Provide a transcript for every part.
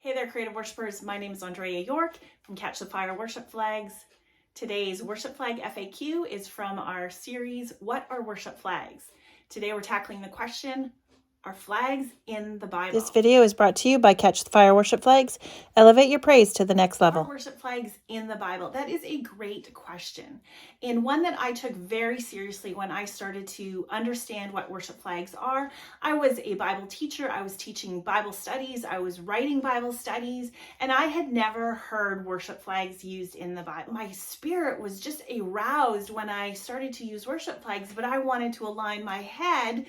Hey there, creative worshipers. My name is Andrea York from Catch the Fire Worship Flags. Today's worship flag FAQ is from our series, What are Worship Flags? Today we're tackling the question, are flags in the Bible? This video is brought to you by Catch the Fire Worship Flags. Elevate your praise to the next level. Are worship flags in the Bible? That is a great question, and one that I took very seriously when I started to understand what worship flags are. I was a Bible teacher. I was teaching Bible studies. I was writing Bible studies, and I had never heard worship flags used in the Bible. My spirit was just aroused when I started to use worship flags, but I wanted to align my head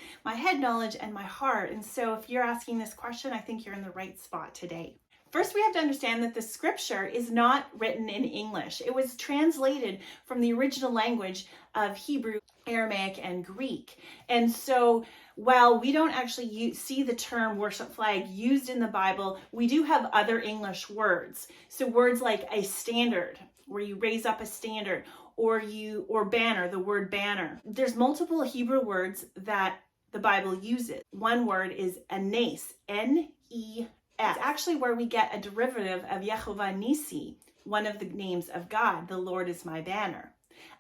knowledge and my heart. And so if you're asking this question, I think you're in the right spot today. First, we have to understand that the scripture is not written in English. It was translated from the original language of Hebrew, Aramaic, and Greek. And so while we don't actually see the term worship flag used in the Bible, we do have other English words. So words like a standard, where you raise up a standard, or banner, the word banner. There's multiple Hebrew words that the Bible uses. One word is anes, N-E-S. It's actually where we get a derivative of Yehovah Nisi, one of the names of God. The Lord is my banner.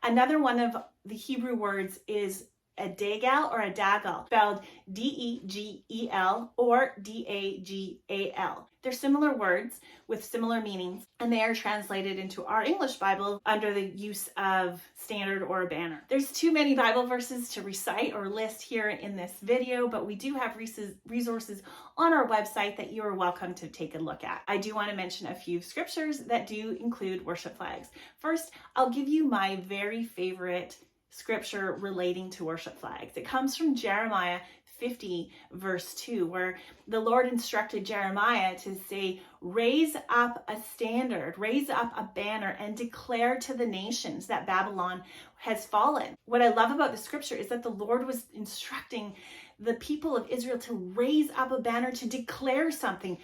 Another one of the Hebrew words is a dagal or a dagal, spelled D-E-G-E-L or D-A-G-A-L. They're similar words with similar meanings, and they are translated into our English Bible under the use of standard or a banner. There's too many Bible verses to recite or list here in this video, but we do have resources on our website that you are welcome to take a look at. I do want to mention a few scriptures that do include worship flags. First, I'll give you my very favorite scripture relating to worship flags. It comes from Jeremiah 50 verse 2, where the Lord instructed Jeremiah to say, raise up a standard, raise up a banner, and declare to the nations that Babylon has fallen. What I love about the scripture is that the Lord was instructing the people of Israel to raise up a banner, to declare something.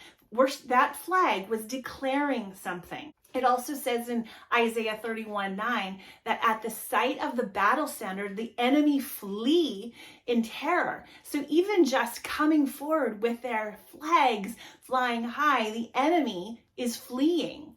That flag was declaring something. It also says in Isaiah 31:9 that at the sight of the battle standard, the enemy flee in terror. So even just coming forward with their flags flying high, the enemy is fleeing.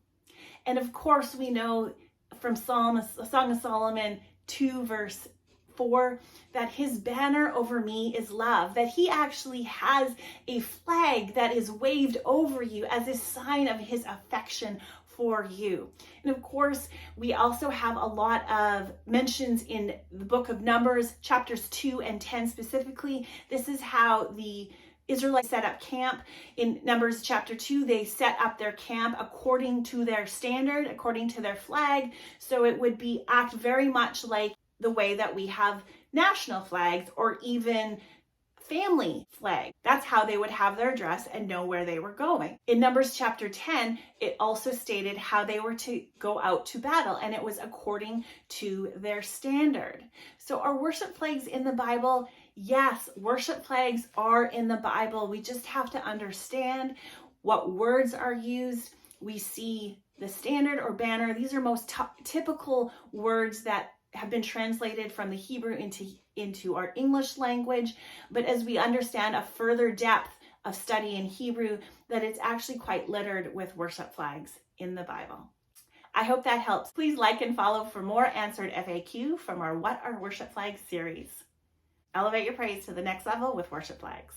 And of course, we know from Song of Solomon 2 verse 4 that his banner over me is love, that he actually has a flag that is waved over you as a sign of his affection for you. And of course, we also have a lot of mentions in the book of Numbers, chapters 2 and 10 specifically. This is how the Israelites set up camp. In Numbers chapter 2, they set up their camp according to their standard, according to their flag. So it would act very much like the way that we have national flags or even family flag. That's how they would have their dress and know where they were going. In Numbers chapter 10, it also stated how they were to go out to battle, and it was according to their standard. So are worship flags in the Bible? Yes, worship flags are in the Bible. We just have to understand what words are used. We see the standard or banner. These are most typical words that have been translated from the Hebrew into our English language. But as we understand a further depth of study in Hebrew, that it's actually quite littered with worship flags in the Bible. I hope that helps. Please like and follow for more answered FAQ from our What Are Worship Flags series. Elevate your praise to the next level with worship flags.